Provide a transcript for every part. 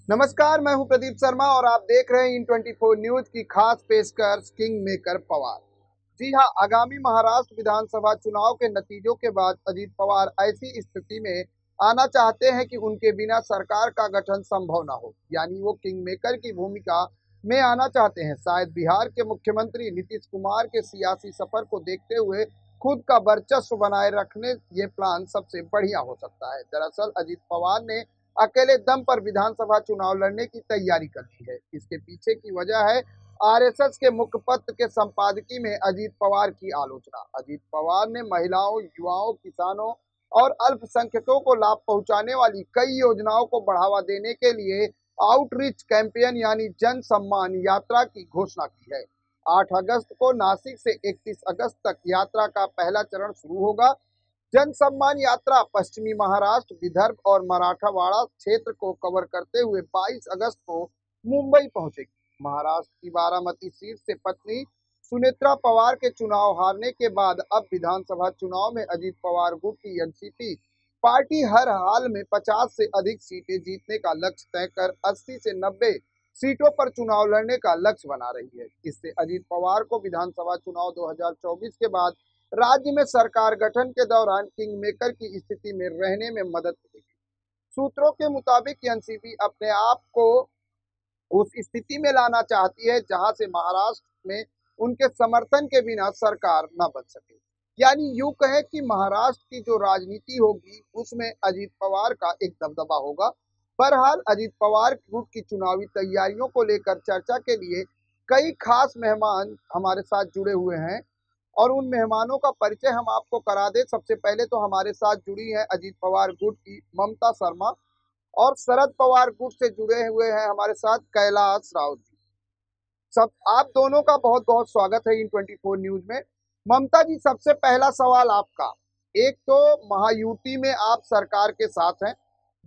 नमस्कार, मैं हूं प्रदीप शर्मा और आप देख रहे हैं इन 24 न्यूज की खास पेशकश किंग मेकर पवार। जी हां, आगामी महाराष्ट्र विधानसभा चुनाव के नतीजों के बाद अजीत पवार ऐसी स्थिति में आना चाहते हैं कि उनके बिना सरकार का गठन संभव न हो, यानी वो किंग मेकर की भूमिका में आना चाहते हैं। शायद बिहार के मुख्यमंत्री नीतीश कुमार के सियासी सफर को देखते हुए खुद का वर्चस्व बनाए रखने ये प्लान सबसे बढ़िया हो सकता है। दरअसल अजीत पवार ने अकेले दम पर विधानसभा चुनाव लड़ने की तैयारी कर ली है। इसके पीछे की वजह है आरएसएस के मुखपत्र के संपादकीय में अजीत पवार की आलोचना। अजीत पवार ने महिलाओं, युवाओं, किसानों और अल्पसंख्यकों को लाभ पहुंचाने वाली कई योजनाओं को बढ़ावा देने के लिए आउटरीच कैंपेन यानी जन सम्मान यात्रा की घोषणा की है। 8 अगस्त को नासिक से 31 अगस्त तक यात्रा का पहला चरण शुरू होगा। जन सम्मान यात्रा पश्चिमी महाराष्ट्र, विदर्भ और मराठवाड़ा क्षेत्र को कवर करते हुए 22 अगस्त को मुंबई पहुंचेगी। महाराष्ट्र की बारामती सीट से पत्नी सुनेत्रा पवार के चुनाव हारने के बाद अब विधानसभा चुनाव में अजीत पवार गुट की एनसीपी पार्टी हर हाल में 50 से अधिक सीटें जीतने का लक्ष्य तय कर 80 से 90 सीटों पर चुनाव लड़ने का लक्ष्य बना रही है। इससे अजीत पवार को विधानसभा चुनाव 2024 के बाद राज्य में सरकार गठन के दौरान किंग मेकर की स्थिति में रहने में मदद मिलेगी। सूत्रों के मुताबिक एनसीपी अपने आप को उस स्थिति में लाना चाहती है जहां से महाराष्ट्र में उनके समर्थन के बिना सरकार न बन सके। यानी यूं कहे कि महाराष्ट्र की जो राजनीति होगी उसमें अजीत पवार का एक दबदबा होगा। बहरहाल अजीत पवार गुट की चुनावी तैयारियों को लेकर चर्चा के लिए कई खास मेहमान हमारे साथ जुड़े हुए हैं और उन मेहमानों का परिचय हम आपको करा दें। सबसे पहले तो हमारे साथ जुड़ी है अजीत पवार गुट की ममता शर्मा और शरद पवार गुट से जुड़े हुए हैं हमारे साथ कैलाश राउत जी। सब आप दोनों का बहुत बहुत स्वागत है इन 24 न्यूज में। ममता जी, सबसे पहला सवाल आपका। एक तो महायुति में आप सरकार के साथ हैं,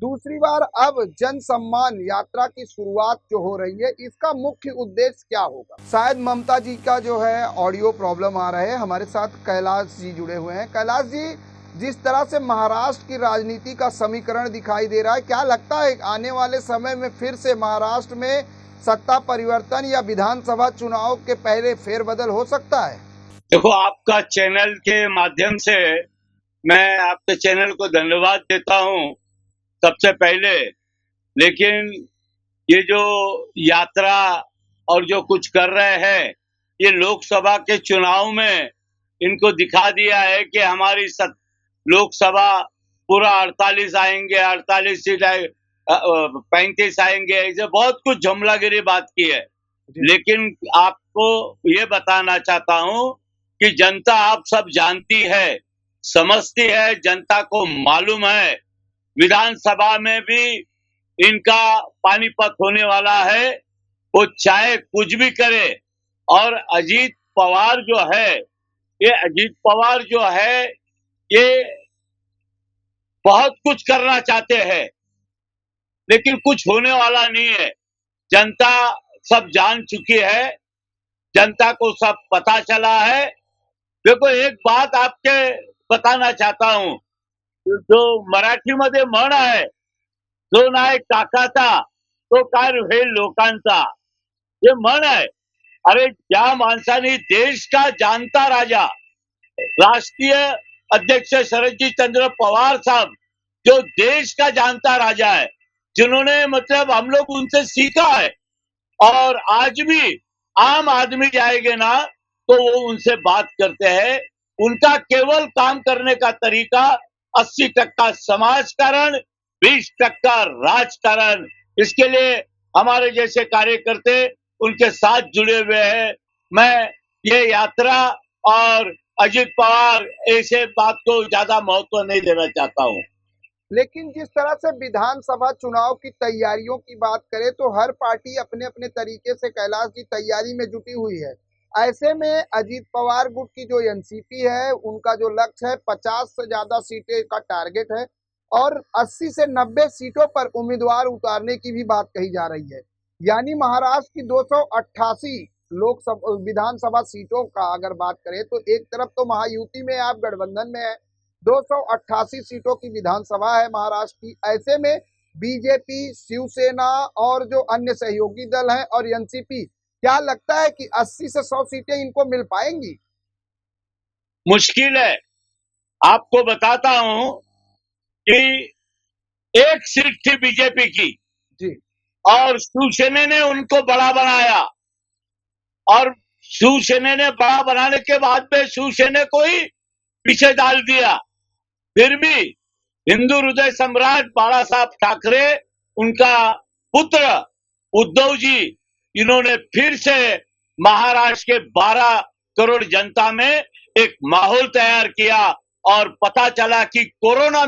दूसरी बार अब जन सम्मान यात्रा की शुरुआत जो हो रही है इसका मुख्य उद्देश्य क्या होगा? शायद ममता जी का जो है ऑडियो प्रॉब्लम आ रहा है। हमारे साथ कैलाश जी जुड़े हुए हैं। कैलाश जी, जिस तरह से महाराष्ट्र की राजनीति का समीकरण दिखाई दे रहा है, क्या लगता है आने वाले समय में फिर से महाराष्ट्र में सत्ता परिवर्तन या विधानसभा चुनाव के पहले फेरबदल हो सकता है? देखो, आपका चैनल के माध्यम से मैं आपके चैनल को धन्यवाद देता हूं सबसे पहले। लेकिन ये जो यात्रा और जो कुछ कर रहे हैं, ये लोकसभा के चुनाव में इनको दिखा दिया है कि हमारी लोकसभा पूरा 48 आएंगे, 48 सीट 35 आएंगे, ऐसे बहुत कुछ जुमलागिरी बात की है। लेकिन आपको ये बताना चाहता हूं कि जनता आप सब जानती है, समझती है, जनता को मालूम है विधानसभा में भी इनका पानीपत होने वाला है। वो चाहे कुछ भी करे। और अजीत पवार जो है, ये बहुत कुछ करना चाहते हैं लेकिन कुछ होने वाला नहीं है। जनता सब जान चुकी है, जनता को सब पता चला है। देखो, एक बात आपके बताना चाहता हूं, जो मराठीमध्ये म्हण आहे, जो नाही काकाचा तो काय होईल लोकांचा, हे म्हण आहे। अरे, ज्या माणसाने देश का जानता राजा, राष्ट्रीय अध्यक्ष शरदजी चंद्र पवार साहब, जो देश का जानता राजा है, जिन्होंने मतलब हम लोग उनसे सीखा है, और आज भी आम आदमी जाएंगे ना तो वो उनसे बात करते हैं। उनका केवल काम करने का तरीका 80% समाजकारण, 20% राजकारण। इसके लिए हमारे जैसे कार्यकर्ते उनके साथ जुड़े हुए हैं। मैं ये यात्रा और अजीत पवार ऐसे बात को ज्यादा महत्व नहीं देना चाहता हूँ। लेकिन जिस तरह से विधानसभा चुनाव की तैयारियों की बात करें तो हर पार्टी अपने अपने तरीके से कैलाश की तैयारी में जुटी हुई है। ऐसे में अजीत पवार गुट की जो एनसीपी है उनका जो लक्ष्य है 50 से ज्यादा सीटें का टारगेट है और 80 से 90 सीटों पर उम्मीदवार उतारने की भी बात कही जा रही है। यानी महाराष्ट्र की 288 लोकसभा विधानसभा सीटों का अगर बात करें तो एक तरफ तो महायुति में आप गठबंधन में है, 288 सीटों की विधानसभा है महाराष्ट्र की। ऐसे में बीजेपी, शिवसेना और जो अन्य सहयोगी दल हैं और एनसीपी, क्या लगता है कि 80 से 100 सीटें इनको मिल पाएंगी? मुश्किल है। आपको बताता हूं कि एक सीट थी बीजेपी की जी। और शिवसेना ने उनको बड़ा बनाया, और शिवसेना ने बड़ा बनाने के बाद में शिवसेना को ही पीछे डाल दिया। फिर भी हिंदू हृदय सम्राट बाला साहब ठाकरे, उनका पुत्र उद्धव जी, इन्होंने फिर से महाराष्ट्र के 12 करोड़ जनता में एक माहौल तैयार किया। और पता चला कि कोरोना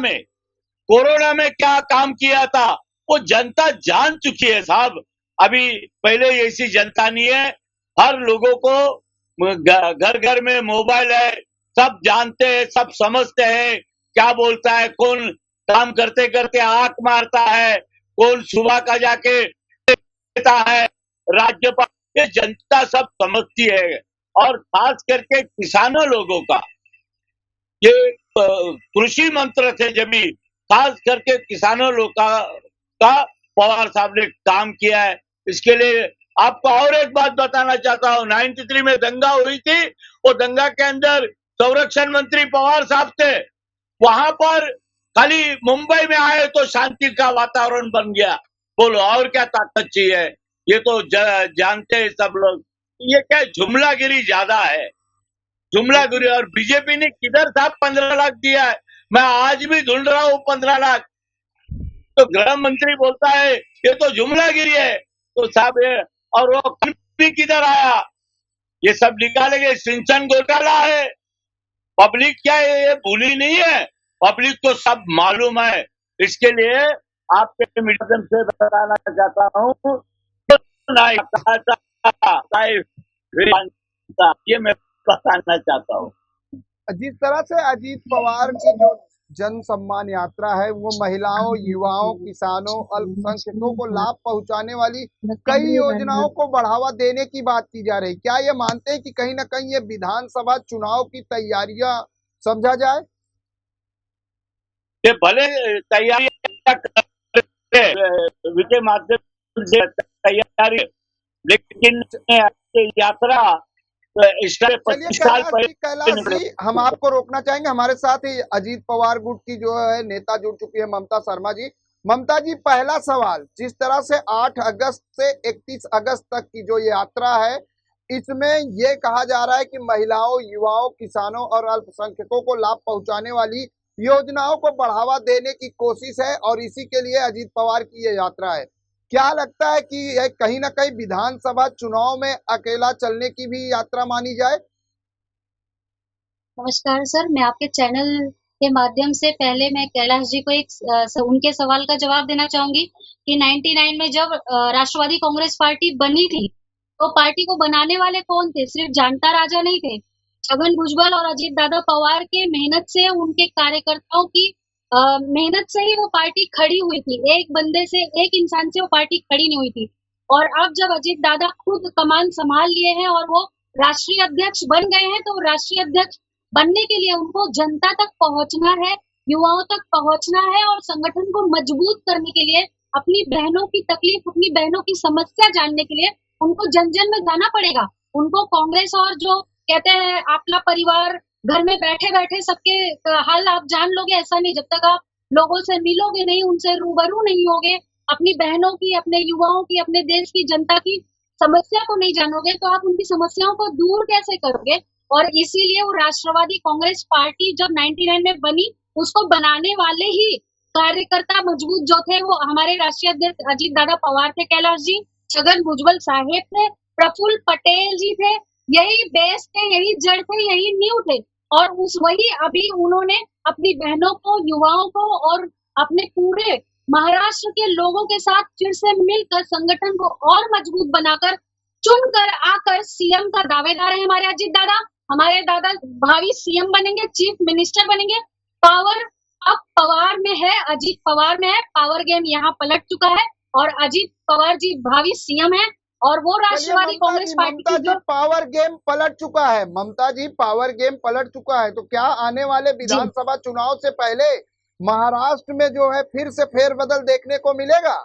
में क्या काम किया था वो जनता जान चुकी है साहब। अभी पहले ऐसी जनता नहीं है। हर लोगों को घर घर में मोबाइल है, सब जानते हैं, सब समझते हैं क्या बोलता है, कौन काम करते करते आंख मारता है, कौन सुबह का जाके देता है राज्यपाल, ये जनता सब समझती है। और खास करके किसानों लोगों का ये कृषि मंत्र थे जब भी, खास करके किसानों लोग का पवार साहब ने काम किया है। इसके लिए आपको और एक बात बताना चाहता हूं, 93 में दंगा हुई थी, वो दंगा के अंदर संरक्षण मंत्री पवार साहब थे। वहां पर खाली मुंबई में आए तो शांति का वातावरण बन गया। बोलो और क्या ताकत चाहिए? ये तो जानते हैं सब लोग। ये क्या जुमलागिरी ज्यादा है, जुमलागिरी। और बीजेपी ने किधर साहब 15 लाख दिया है? मैं आज भी ढूंढ रहा हूं 15 लाख। तो गृह मंत्री बोलता है ये तो जुमलागिरी है। तो साहब ये, और वो भी किधर आया? ये सब निकालेंगे, सिंचन घोटाला है। पब्लिक क्या है, ये भूली नहीं है, पब्लिक को सब मालूम है। इसके लिए आपके मीडियम से बताना चाहता हूँ, ये मैं बताना चाहता हूँ। जिस तरह से अजीत पवार की जो जन सम्मान यात्रा है वो महिलाओं, युवाओं, किसानों, अल्पसंख्यकों को लाभ पहुंचाने वाली कई योजनाओं को बढ़ावा देने की बात की जा रही, क्या ये मानते हैं कि कहीं ना कहीं ये विधानसभा चुनाव की तैयारियां समझा जाए? ये भले तैयारी विजय माध्यम से तैयारी, लेकिन यात्रा इससे चलिए 25 साल कैलाश पहले जी, हम आपको रोकना चाहेंगे। हमारे साथ ही अजीत पवार गुट की जो है नेता जुड़ चुकी है, ममता शर्मा जी। ममता जी, पहला सवाल, जिस तरह से 8 अगस्त से 31 अगस्त तक की जो यात्रा है, इसमें ये कहा जा रहा है कि महिलाओं, युवाओं, किसानों और अल्पसंख्यकों को लाभ पहुंचाने वाली योजनाओं को बढ़ावा देने की कोशिश है और इसी के लिए अजीत पवार की ये यात्रा है। क्या लगता है कि यह कहीं ना कहीं विधानसभा चुनाव में अकेला चलने की भी यात्रा मानी जाए? नमस्कार सर, मैं आपके चैनल के माध्यम से पहले मैं कैलाश जी को उनके सवाल का जवाब देना चाहूंगी कि 99 में जब राष्ट्रवादी कांग्रेस पार्टी बनी थी, तो पार्टी को बनाने वाले कौन थे? सिर्फ जानता राजा नहीं थे। छगन भुजबल और अजीत दादा पवार के मेहनत से, उनके कार्यकर्ताओं की मेहनत से ही वो पार्टी खड़ी हुई थी। एक बंदे से, एक इंसान से वो पार्टी खड़ी नहीं हुई थी। और अब जब अजीत दादा खुद कमान संभाल लिए हैं और वो राष्ट्रीय अध्यक्ष बन गए हैं, तो राष्ट्रीय अध्यक्ष बनने के लिए उनको जनता तक पहुंचना है, युवाओं तक पहुंचना है और संगठन को मजबूत करने के लिए अपनी बहनों की तकलीफ, अपनी बहनों की समस्या जानने के लिए उनको जन जन में जाना पड़ेगा। उनको कांग्रेस और जो कहते हैं आपला परिवार, घर में बैठे बैठे सबके हाल आप जान लोगे, ऐसा नहीं। जब तक आप लोगों से मिलोगे नहीं, उनसे रूबरू नहीं होगे, अपनी बहनों की, अपने युवाओं की, अपने देश की जनता की समस्या को नहीं जानोगे, तो आप उनकी समस्याओं को दूर कैसे करोगे? और इसीलिए वो राष्ट्रवादी कांग्रेस पार्टी जब 99 में बनी, उसको बनाने वाले ही कार्यकर्ता मजबूत जो थे वो हमारे राष्ट्रीय अध्यक्ष अजीत दादा पवार थे कैलाश जी, छगन भुजबल साहेब थे, प्रफुल्ल पटेल जी थे। यही बेस थे, यही जड़ थे, यही नींव थे। और उस वही अभी उन्होंने अपनी बहनों को, युवाओं को और अपने पूरे महाराष्ट्र के लोगों के साथ फिर से मिलकर संगठन को और मजबूत बनाकर चुनकर आकर सीएम का दावेदार है हमारे अजीत दादा। हमारे दादा भावी सीएम बनेंगे, चीफ मिनिस्टर बनेंगे। पावर अब पवार में है, अजीत पवार में है। पावर गेम यहाँ पलट चुका है और अजीत पवार जी भावी सीएम है और वो राष्ट्रवादी कांग्रेस पार्टी की जो पावर गेम पलट चुका है, ममता जी पावर गेम पलट चुका है, तो क्या आने वाले विधानसभा चुनाव से पहले महाराष्ट्र में जो है फिर से फेरबदल देखने को मिलेगा?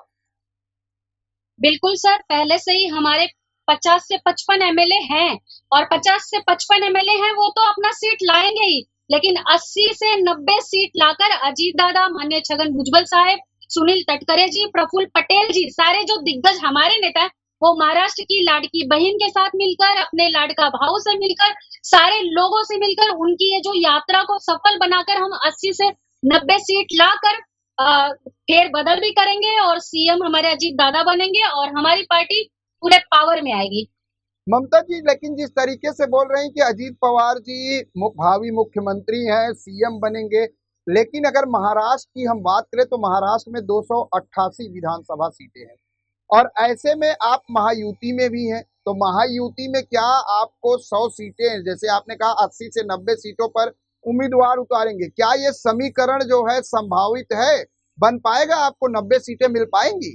बिल्कुल सर, पहले से ही हमारे 50 से 55 एमएलए हैं और 50 से 55 एमएलए हैं वो तो अपना सीट लाएंगे ही, लेकिन 80 से 90 सीट लाकर अजीत दादा, माननीय छगन भुजबल साहब, सुनील तटकरे जी, प्रफुल्ल पटेल जी, सारे जो दिग्गज हमारे नेता हैं, वो महाराष्ट्र की लाडकी बहन के साथ मिलकर, अपने लाडका भाऊ से मिलकर, सारे लोगों से मिलकर उनकी ये जो यात्रा को सफल बनाकर हम 80 से 90 सीट लाकर फेर बदल भी करेंगे और सीएम हमारे अजीत दादा बनेंगे और हमारी पार्टी पूरे पावर में आएगी। ममता जी, लेकिन जिस तरीके से बोल रहे हैं कि अजीत पवार जी भावी मुख्यमंत्री हैं, सीएम बनेंगे, लेकिन अगर महाराष्ट्र की हम बात करें तो महाराष्ट्र में 288 विधानसभा सीटें हैं और ऐसे में आप महायुति में भी हैं, तो महायुति में क्या आपको 100 सीटें, जैसे आपने कहा 80 से 90 सीटों पर उम्मीदवार उतारेंगे, क्या ये समीकरण जो है संभावित है, बन पाएगा? आपको 90 सीटें मिल पाएंगी?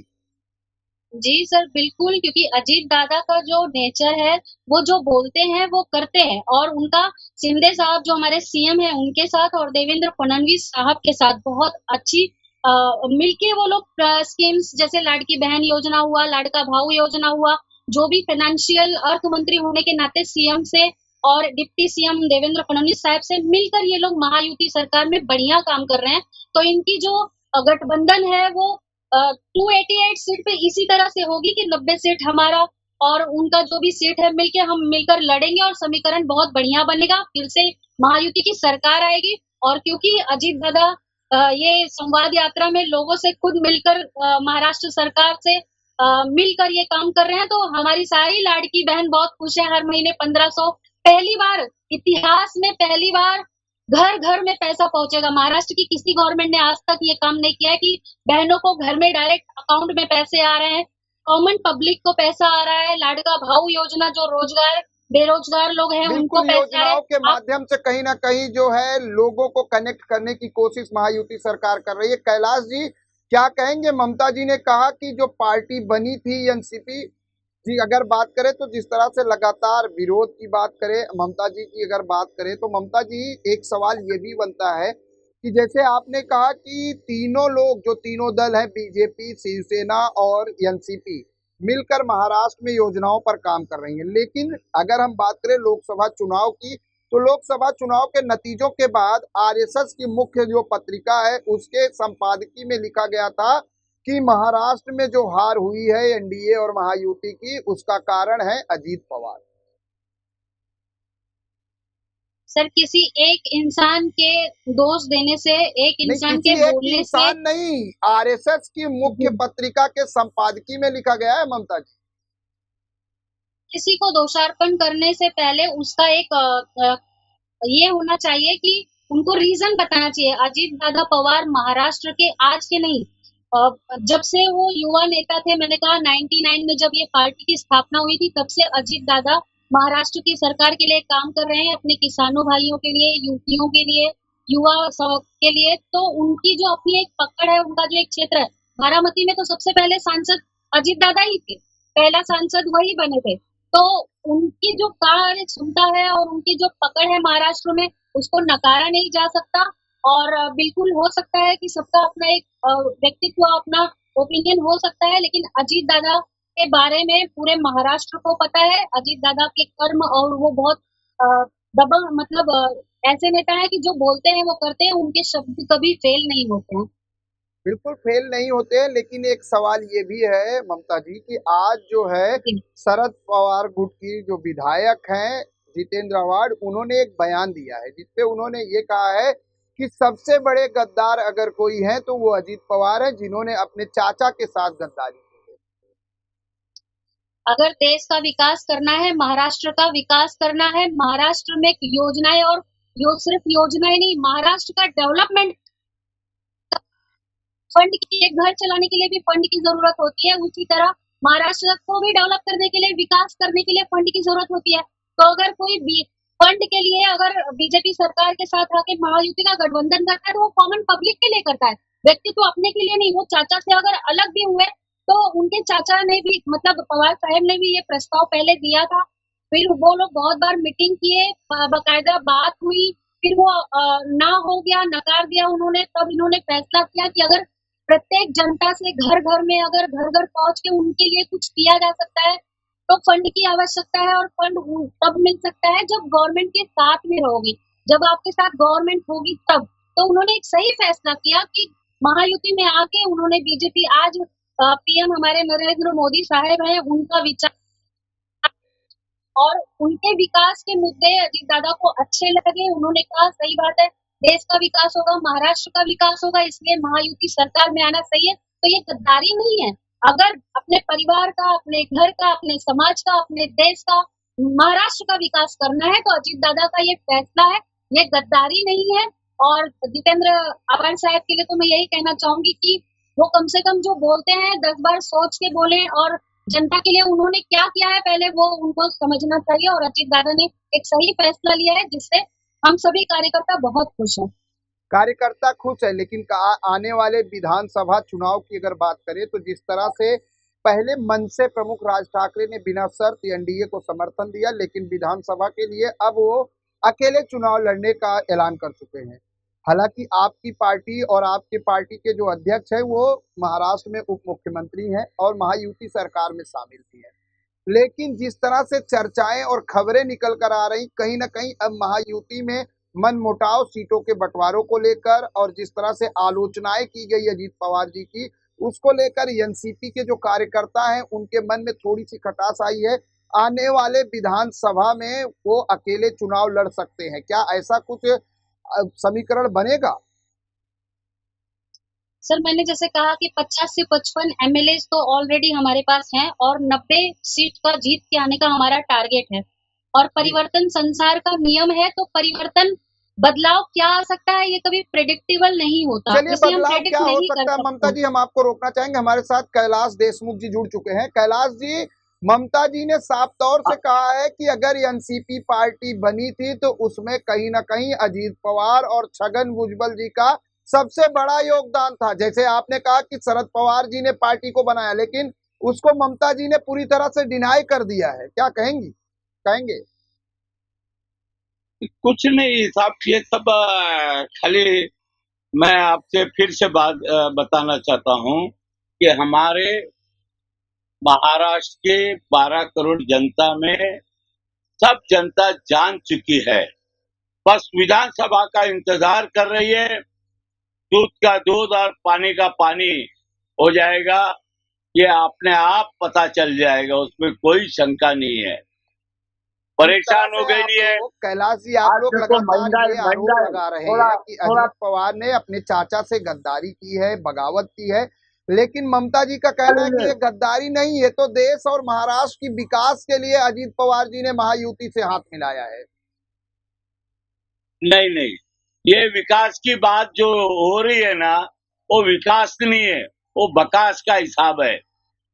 जी सर, बिल्कुल, क्योंकि अजीत दादा का जो नेचर है, वो जो बोलते हैं वो करते हैं और उनका शिंदे साहब जो हमारे सीएम हैं उनके साथ और देवेंद्र फडणवीस साहब के साथ बहुत अच्छी मिलके वो लोग स्कीम्स जैसे लाडकी बहन योजना हुआ, लाडका भाऊ योजना हुआ, जो भी फाइनेंशियल अर्थ मंत्री होने के नाते सीएम से और डिप्टी सीएम देवेंद्र फडणवीस साहब से मिलकर ये लोग महायुति सरकार में बढ़िया काम कर रहे हैं। तो इनकी जो गठबंधन है वो 288 सीट पे इसी तरह से होगी कि 90 सीट हमारा और उनका जो भी सीट है मिलके हम मिलकर लड़ेंगे और समीकरण बहुत बढ़िया बनेगा, फिर से महायुति की सरकार आएगी। और क्योंकि अजीत दादा ये संवाद यात्रा में लोगों से खुद मिलकर महाराष्ट्र सरकार से मिलकर ये काम कर रहे हैं, तो हमारी सारी लाडकी बहन बहुत खुश है। हर महीने 1500, पहली बार इतिहास में पहली बार घर घर में पैसा पहुंचेगा। महाराष्ट्र की किसी गवर्नमेंट ने आज तक ये काम नहीं किया है कि बहनों को घर में डायरेक्ट अकाउंट में पैसे आ रहे हैं, कॉमन पब्लिक को पैसा आ रहा है। लाडका भाऊ योजना जो रोजगार बेरोजगार लोग हैं उनको बिल्कुल, पैसा है। योजनाओं के माध्यम से कहीं ना कहीं जो है लोगों को कनेक्ट करने की कोशिश महायुति सरकार कर रही है। कैलाश जी, क्या कहेंगे? ममता जी ने कहा कि जो पार्टी बनी थी एनसीपी जी, अगर बात करें तो जिस तरह से लगातार विरोध की बात करें, ममता जी की अगर बात करें तो ममता जी, एक सवाल ये भी बनता है कि जैसे आपने कहा कि तीनों लोग, जो तीनों दल हैं, बीजेपी, शिवसेना और एनसीपी, मिलकर महाराष्ट्र में योजनाओं पर काम कर रही हैं, लेकिन अगर हम बात करें लोकसभा चुनाव की, तो लोकसभा चुनाव के नतीजों के बाद आरएसएस की मुख्य जो पत्रिका है उसके संपादकीय में लिखा गया था कि महाराष्ट्र में जो हार हुई है एनडीए और महायुति की, उसका कारण है अजीत पवार। सर, किसी एक इंसान के दोष देने से, एक नहीं, इंसान किसी के एक बोलने से इंसान नहीं, आरएसएस की मुख्य पत्रिका के संपादकीय में लिखा गया है ममता जी। किसी को दोषारोपण करने से पहले उसका एक ये होना चाहिए कि उनको रीजन बताना चाहिए। अजीत दादा पवार महाराष्ट्र के आज के नहीं, जब से वो युवा नेता थे, मैंने कहा 99 में जब ये पार्टी की स्थापना हुई थी, तब से अजीत दादा महाराष्ट्र की सरकार के लिए काम कर रहे हैं, अपने किसानों भाइयों के लिए, यूपियों के लिए, युवा के लिए। तो उनकी जो अपनी एक पकड़ है, उनका जो एक क्षेत्र है, बारामती में तो सबसे पहले सांसद अजीत दादा ही थे, पहला सांसद वही बने थे। तो उनकी जो कार्य क्षमता है और उनकी जो पकड़ है महाराष्ट्र में, उसको नकारा नहीं जा सकता। और बिल्कुल हो सकता है कि सबका अपना एक व्यक्तित्व, अपना ओपिनियन हो सकता है, लेकिन अजीत दादा के बारे में पूरे महाराष्ट्र को पता है। अजीत दादा के कर्म, और वो बहुत दबंग, मतलब ऐसे नेता है कि जो बोलते हैं वो करते हैं, उनके शब्द कभी फेल नहीं होते हैं। बिल्कुल फेल नहीं होते हैं, लेकिन एक सवाल ये भी है ममता जी कि आज जो है शरद पवार गुट की जो विधायक हैं जितेंद्र आव्हाड, उन्होंने एक बयान दिया है जिसपे उन्होंने ये कहा है कि सबसे बड़े गद्दार अगर कोई है तो वो अजीत पवार है, जिन्होंने अपने चाचा के साथ गद्दारी की है। अगर देश का विकास करना है, महाराष्ट्र का विकास करना है, महाराष्ट्र में योजनाएं, और सिर्फ योजनाएं नहीं, महाराष्ट्र का डेवलपमेंट, फंड की, एक घर चलाने के लिए भी फंड की जरूरत होती है, उसी तरह महाराष्ट्र को भी डेवलप करने के लिए, विकास करने के लिए फंड की जरूरत होती है। तो अगर कोई फंड के लिए अगर बीजेपी सरकार के साथ आके महायुति का गठबंधन करता है, तो वो कॉमन पब्लिक के लिए करता है, व्यक्तित्व अपने के लिए नहीं। वो चाचा से अगर अलग भी हुए तो उनके चाचा ने भी, मतलब पवार साहब ने भी ये प्रस्ताव पहले दिया था, फिर वो लोग बहुत बार मीटिंग किए, बाकायदा बात हुई, फिर वो ना हो गया, नकार दिया उन्होंने, तब इन्होंने फैसला किया कि अगर प्रत्येक जनता से घर-घर में अगर घर-घर पहुँच के उनके लिए कुछ किया जा सकता है, तो फंड की आवश्यकता है और फंड तब मिल सकता है जब गवर्नमेंट के साथ में रहोगे, जब आपके साथ गवर्नमेंट होगी तब। तो उन्होंने एक सही फैसला किया कि महायुति में आके उन्होंने बीजेपी आज पीएम हमारे नरेंद्र मोदी साहब हैं, उनका विचार और उनके विकास के मुद्दे अजीत दादा को अच्छे लगे। उन्होंने कहा सही बात है, देश का विकास होगा, महाराष्ट्र का विकास होगा, इसलिए महायुति सरकार में आना सही है। तो ये गद्दारी नहीं है। अगर अपने परिवार का, अपने घर का, अपने समाज का, अपने देश का, महाराष्ट्र का विकास करना है तो अजीत दादा का ये फैसला है, ये गद्दारी नहीं है। और जितेंद्र आव्हाड साहब के लिए तो मैं यही कहना चाहूंगी कि वो कम से कम जो बोलते हैं 10 बार सोच के बोले और जनता के लिए उन्होंने क्या किया है पहले वो उनको समझना चाहिए। और अजीत दादा ने एक सही फैसला लिया है जिससे हम सभी कार्यकर्ता बहुत खुश हैं। कार्यकर्ता खुश है, लेकिन आने वाले विधानसभा चुनाव की अगर बात करें तो जिस तरह से पहले मन से प्रमुख राज ठाकरे ने बिना शर्त एनडीए को समर्थन दिया, लेकिन विधानसभा के लिए अब वो अकेले चुनाव लड़ने का ऐलान कर चुके हैं। हालांकि आपकी पार्टी और आपकी पार्टी के जो अध्यक्ष है वो महाराष्ट्र में उप मुख्यमंत्री हैं और महायुति सरकार में शामिल भी हैं, लेकिन जिस तरह से चर्चाएं और खबरें निकल कर आ रही, कहीं ना कहीं अब महायुति में मनमुटाव सीटों के बंटवारों को लेकर और जिस तरह से आलोचनाएं की गई अजीत पवार जी की, उसको लेकर एनसीपी के जो कार्यकर्ता हैं उनके मन में थोड़ी सी खटास आई है। आने वाले विधानसभा में वो अकेले चुनाव लड़ सकते हैं, क्या ऐसा कुछ समीकरण बनेगा? सर मैंने जैसे कहा कि 50 से 55 एमएलए तो ऑलरेडी हमारे पास हैं और 90 सीट का जीत के आने का हमारा टारगेट है। और परिवर्तन संसार का नियम है, तो परिवर्तन बदलाव क्या आ सकता है ये कभी प्रेडिक्टेबल नहीं होता। चलिए, बदलाव क्या हो सकता है ममता जी, हम आपको रोकना चाहेंगे। हमारे साथ कैलाश देशमुख जी जुड़ चुके हैं। कैलाश जी, ममता जी ने साफ तौर से कहा है कि अगर एनसीपी पार्टी बनी थी तो उसमें कहीं ना कहीं अजीत पवार और छगन भुजबल जी का सबसे बड़ा योगदान था। जैसे आपने कहा कि शरद पवार जी ने पार्टी को बनाया, लेकिन उसको ममता जी ने पूरी तरह से डिनाई कर दिया है, क्या कहेंगे? कुछ नहीं साहब, ये सब खाली मैं आपसे फिर से बात बताना चाहता हूं कि हमारे महाराष्ट्र के 12 करोड़ जनता में सब जनता जान चुकी है, बस विधानसभा का इंतजार कर रही है। दूध का दूध और पानी का पानी हो जाएगा, ये अपने आप पता चल जाएगा, उसमें कोई शंका नहीं है। परेशान हो गई है कैलाश जी, आप लोग लगातार ये आरोप लगा रहे हैं कि अजीत पवार ने अपने चाचा से गद्दारी की है, बगावत की है, लेकिन ममता जी का कहना है कि ये गद्दारी नहीं है, तो देश और महाराष्ट्र की विकास के लिए अजीत पवार जी ने महायुति से हाथ मिलाया है। नहीं, ये विकास की बात जो हो रही है ना, वो विकास नहीं है, वो बकास का हिसाब है।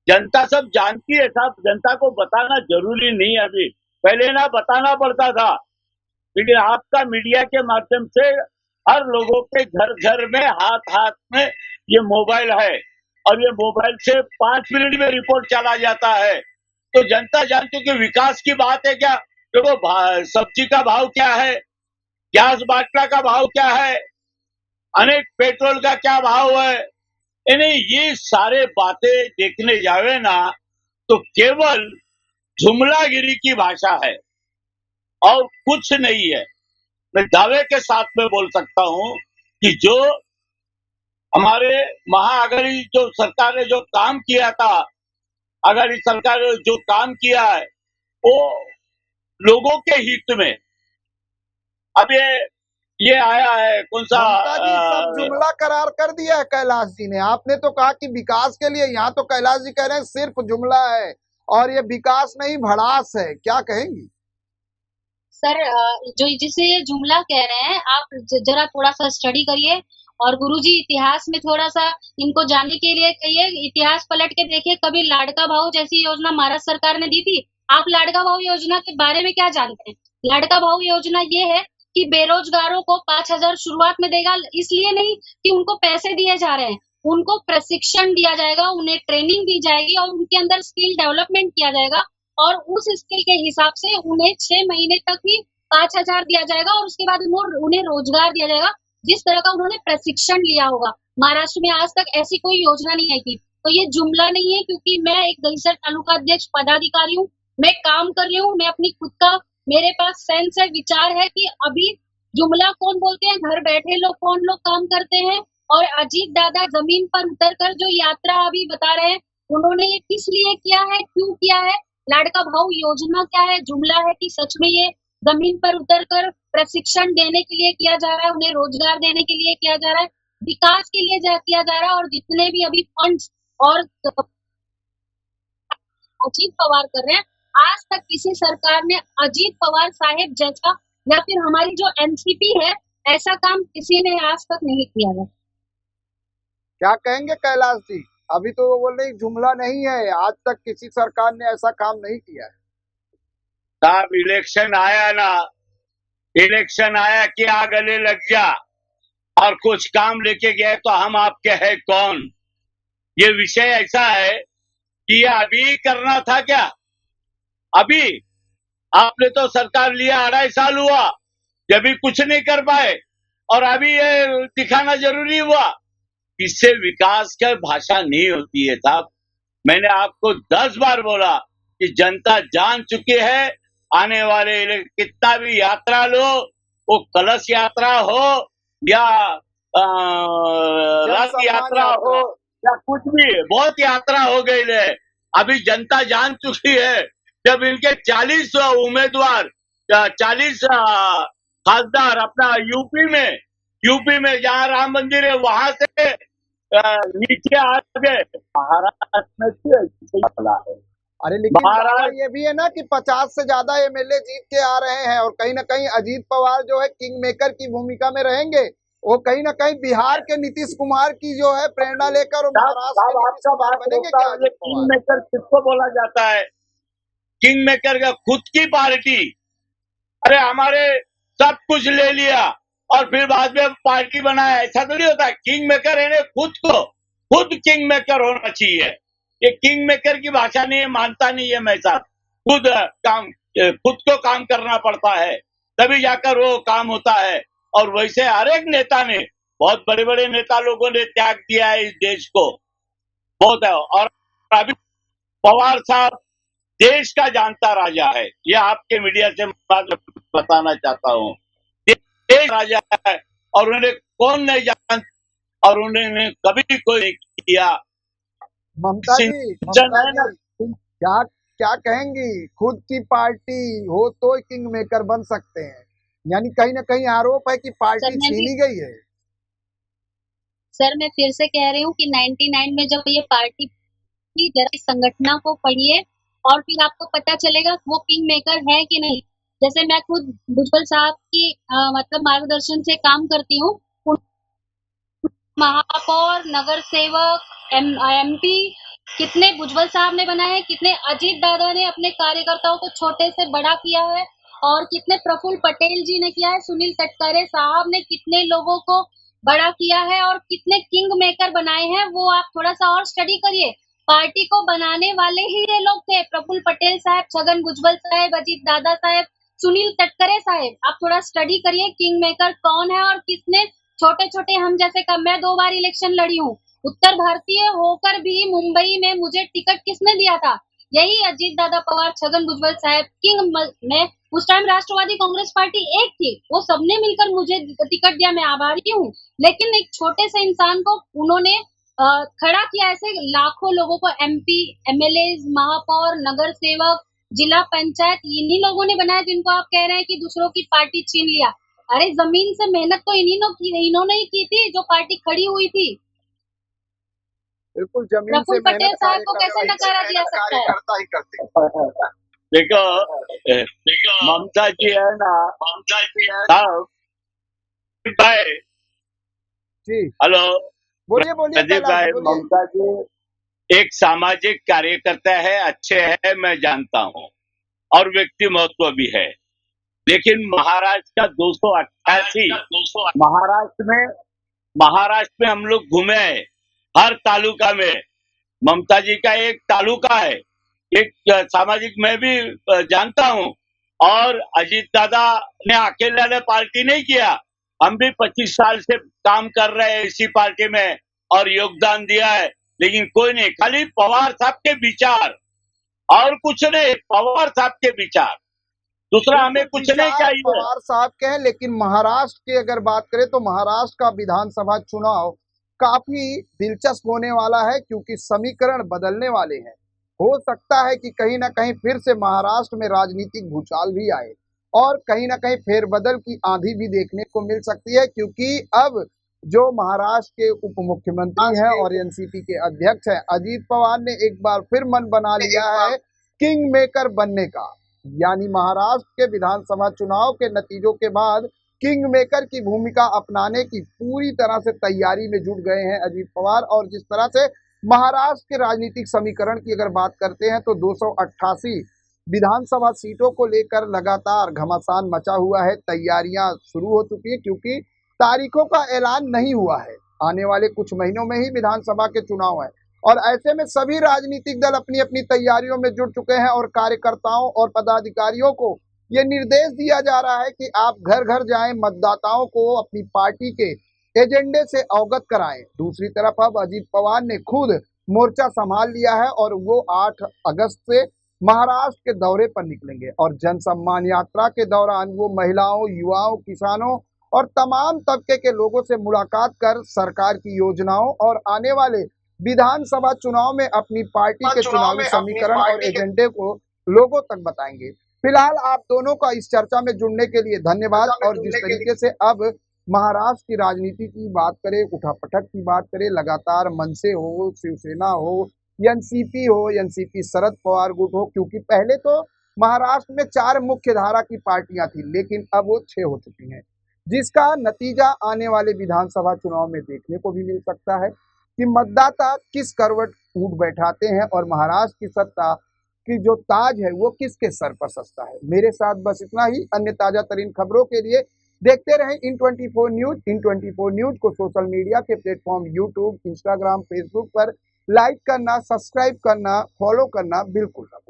जनता सब जानती है साहब, जनता को बताना जरूरी नहीं है। अभी पहले ना बताना पड़ता था, लेकिन आपका मीडिया के माध्यम से हर लोगों के घर घर में हाथ में ये मोबाइल है और ये मोबाइल से 5 मिनट में रिपोर्ट चला जाता है, तो जनता जानती है कि विकास की बात है क्या। देखो सब्जी का भाव क्या है, गैस बाटला का भाव क्या है, अनेक पेट्रोल का क्या भाव है, यानी ये सारे बातें देखने जावे ना तो केवल जुमलागिरी की भाषा है और कुछ नहीं है। मैं दावे के साथ में बोल सकता हूं कि जो हमारे महाअघाड़ी जो सरकार ने जो काम किया था, अघाड़ी सरकार ने जो काम किया है वो लोगों के हित में। अब ये आया है कौन सा सब जुमला करार कर दिया है कैलाश जी ने। आपने तो कहा कि विकास के लिए, यहाँ तो कैलाश जी कह रहे हैं सिर्फ जुमला है और ये विकास नहीं भड़ास है, क्या कहेंगी? सर जो जिसे ये जुमला कह रहे हैं, आप जरा थोड़ा सा स्टडी करिए और गुरुजी इतिहास में थोड़ा सा इनको जानने के लिए कहिए, इतिहास पलट के देखिए, कभी लाड़का भाऊ जैसी योजना महाराष्ट्र सरकार ने दी थी। आप लाड़का भाऊ योजना के बारे में क्या जानते हैं? लाड़का भाऊ योजना ये है कि बेरोजगारों को 5,000 शुरुआत में देगा, इसलिए नहीं कि उनको पैसे दिए जा रहे हैं, उनको प्रशिक्षण दिया जाएगा, उन्हें ट्रेनिंग दी जाएगी और उनके अंदर स्किल डेवलपमेंट किया जाएगा और उस स्किल के हिसाब से उन्हें 6 महीने तक ही 5,000 दिया जाएगा और उसके बाद उन्हें रोजगार दिया जाएगा, जिस तरह का उन्होंने प्रशिक्षण लिया होगा। महाराष्ट्र में आज तक ऐसी कोई योजना नहीं आई थी। तो ये जुमला नहीं है, क्योंकि मैं एक दहिसर तालुका अध्यक्ष पदाधिकारी हूँ, मैं काम कर रही हूँ, मैं अपनी खुद का, मेरे पास सेंस है, विचार है कि अभी जुमला कौन बोलते हैं, घर बैठे लोग कौन लोग काम करते हैं। और अजीत दादा जमीन पर उतरकर जो यात्रा अभी बता रहे हैं, उन्होंने ये किस लिए किया है, क्यों किया है, लाड़का भाऊ योजना क्या है, जुमला है कि सच में ये जमीन पर उतरकर प्रशिक्षण देने के लिए किया जा रहा है, उन्हें रोजगार देने के लिए किया जा रहा है, विकास के लिए किया जा रहा है। और जितने भी अभी फंड्स और अजीत पवार कर रहे हैं, आज तक किसी सरकार ने अजीत पवार साहेब जैसा या फिर हमारी जो एनसीपी है, ऐसा काम किसी ने आज तक नहीं किया है। क्या कहेंगे कैलाश जी? अभी तो वो बोल रहे जुमला नहीं है, आज तक किसी सरकार ने ऐसा काम नहीं किया है। साहब इलेक्शन आया ना, इलेक्शन आया कि आ गले लग जा और कुछ काम लेके गए तो हम आपके हैं कौन। ये विषय ऐसा है कि ये अभी करना था क्या? अभी आपने तो सरकार लिया 2.5 साल हुआ, जब भी कुछ नहीं कर पाए और अभी ये दिखाना जरूरी हुआ। इससे विकास का भाषा नहीं होती है साहब। मैंने आपको 10 बार बोला कि जनता जान चुकी है, आने वाले कितना भी यात्रा लो, वो कलश यात्रा हो या रथ यात्रा हो या कुछ भी, बहुत यात्रा हो गई है। अभी जनता जान चुकी है, जब इनके 40 उम्मीदवार, 40 खासदार अपना यूपी में जहाँ राम मंदिर है वहां से नीचे आ गए, महाराष्ट्र में है। अरे लेकिन ये भी है ना कि 50 से ज्यादा एमएलए जीत के आ रहे हैं और कहीं ना कहीं अजीत पवार जो है किंग मेकर की भूमिका में रहेंगे। वो कहीं ना कहीं बिहार के नीतीश कुमार की जो है प्रेरणा लेकर महाराष्ट्र बनेंगे क्या? किंग मेकर किसको बोला जाता है? किंग मेकर का खुद की पार्टी, अरे हमारे सब कुछ ले लिया और फिर बाद में पार्टी बनाया, ऐसा तो नहीं होता। किंग मेकर है, खुद किंग मेकर होना चाहिए। ये किंग मेकर की भाषा नहीं है, मानता नहीं है मैं साहब। खुद को काम करना पड़ता है, तभी जाकर वो काम होता है। और वैसे हर एक नेता ने, बहुत बड़े बड़े नेता लोगों ने त्याग दिया है इस देश को, बहुत है। और अभी पवार साहब देश का जानता राजा है, ये आपके मीडिया से बताना चाहता हूँ। देश राजा है और उन्हें कौन नहीं जानता और उन्होंने कभी कोई नहीं किया। ममता जी क्या कहेंगी? खुद की पार्टी हो तो किंग मेकर बन सकते हैं, यानी कहीं ना कहीं आरोप है कि पार्टी छीनी गई है। सर मैं फिर से कह रही हूँ कि 99 में जब ये पार्टी की जरा संगठना को पढ़िए और फिर आपको पता चलेगा वो किंग मेकर है कि नहीं। जैसे मैं खुद भुजबल साहब की मतलब मार्गदर्शन से काम करती हूँ, महापौर, नगर सेवक, एमपी कितने भुजबल साहब ने बनाए हैं, कितने अजीत दादा ने अपने कार्यकर्ताओं को छोटे से बड़ा किया है और कितने प्रफुल्ल पटेल जी ने किया है, सुनील तटकरे साहब ने कितने लोगों को बड़ा किया है और कितने किंग मेकर बनाए हैं। वो आप थोड़ा सा और स्टडी करिए। पार्टी को बनाने वाले ही ये लोग थे, प्रफुल्ल पटेल साहब, छगन भुजबल साहब, अजीत दादा साहब, सुनील तटकरे साहब। आप थोड़ा स्टडी करिए किंग मेकर कौन है और किसने छोटे छोटे, हम जैसे का मैं 2 बार इलेक्शन लड़ी हूँ, उत्तर भारतीय होकर भी मुंबई में मुझे टिकट किसने दिया था? यही अजीत दादा पवार, छगन भुजबल साहब। किंग में उस टाइम राष्ट्रवादी कांग्रेस पार्टी एक थी, वो सबने मिलकर मुझे टिकट दिया, मैं आभारी हूँ। लेकिन एक छोटे से इंसान को उन्होंने खड़ा किया, ऐसे लाखों लोगों को एमपी, एमएलए, महापौर, नगर सेवक, जिला पंचायत इन्हीं लोगों ने बनाया, जिनको आप कह रहे हैं कि दूसरों की पार्टी छीन लिया। अरे जमीन से मेहनत तो इन्होंने ही की थी जो पार्टी खड़ी हुई थी। बिल्कुल, जमीन से पटेल साहब को कैसे नकारा जा सकता है? देखो ममता जी है ना, साहब भाई जी, हेलो, बोलिए भाई, ममता जी एक सामाजिक कार्यकर्ता है, अच्छे है, मैं जानता हूँ और व्यक्ति महत्व भी है। लेकिन महाराष्ट्र का 288 महाराष्ट्र में हम लोग घूमे हैं, हर तालुका में। ममता जी का एक तालुका है, एक सामाजिक मैं भी जानता हूँ, और अजीत दादा ने अकेले पार्टी नहीं किया, हम भी 25 साल से काम कर रहे हैं इसी पार्टी में और योगदान दिया है, लेकिन कोई नहीं, खाली पवार साहब के विचार और कुछ नहीं, पवार साहब के विचार, दूसरा हमें कुछ नहीं विचार चाहिए। पवार साहब के हैं, लेकिन महाराष्ट्र की अगर बात करें तो महाराष्ट्र का विधानसभा चुनाव काफी दिलचस्प होने वाला है, क्योंकि समीकरण बदलने वाले हैं। हो सकता है कि कहीं ना कहीं फिर से महाराष्ट्र में राजनीतिक भूचाल भी आए और कहीं ना कहीं फेरबदल की आंधी भी देखने को मिल सकती है, क्योंकि अब जो महाराष्ट्र के उप मुख्यमंत्री हैं और एनसीपी के अध्यक्ष हैं अजीत पवार ने एक बार फिर मन बना लिया है किंग मेकर बनने का। यानी महाराष्ट्र के विधानसभा चुनाव के नतीजों के बाद किंग मेकर की भूमिका अपनाने की पूरी तरह से तैयारी में जुट गए हैं अजीत पवार। और जिस तरह से महाराष्ट्र के राजनीतिक समीकरण की अगर बात करते हैं तो 288 विधानसभा सीटों को लेकर लगातार घमासान मचा हुआ है, तैयारियां शुरू हो चुकी है, क्योंकि तारीखों का ऐलान नहीं हुआ है। आने वाले कुछ महीनों में ही विधानसभा के चुनाव है और ऐसे में सभी राजनीतिक दल अपनी अपनी तैयारियों में जुट चुके हैं और कार्यकर्ताओं और पदाधिकारियों को ये निर्देश दिया जा रहा है कि आप घर घर जाएं, मतदाताओं को अपनी पार्टी के एजेंडे से अवगत कराएं। दूसरी तरफ अब अजीत पवार ने खुद मोर्चा संभाल लिया है और वो 8 अगस्त से महाराष्ट्र के दौरे पर निकलेंगे और जन सम्मान यात्रा के दौरान वो महिलाओं, युवाओं, किसानों और तमाम तबके के लोगों से मुलाकात कर सरकार की योजनाओं और आने वाले विधानसभा चुनाव में अपनी पार्टी के चुनावी समीकरण और एजेंडे को लोगों तक बताएंगे। फिलहाल आप दोनों का इस चर्चा में जुड़ने के लिए धन्यवाद। और जिस तरीके से अब महाराष्ट्र की राजनीति की बात करें, उठापटक की बात करें, लगातार मनसे हो, शिवसेना हो, एनसीपी शरद पवार गुट हो, क्योंकि पहले तो महाराष्ट्र में 4 मुख्य धारा की पार्टियां थी, लेकिन अब वो 6 हो चुकी हैं, जिसका नतीजा आने वाले विधानसभा चुनाव में देखने को भी मिल सकता है कि मतदाता किस करवट ऊँट बैठाते हैं और महाराष्ट्र की सत्ता की जो ताज है वो किसके सर पर सजता है। मेरे साथ बस इतना ही। अन्य ताजा तरीन खबरों के लिए देखते रहें इन24 न्यूज। इन24 न्यूज को सोशल मीडिया के प्लेटफॉर्म यूट्यूब, इंस्टाग्राम, फेसबुक पर लाइक करना, सब्सक्राइब करना, फॉलो करना बिल्कुल ना भूलें।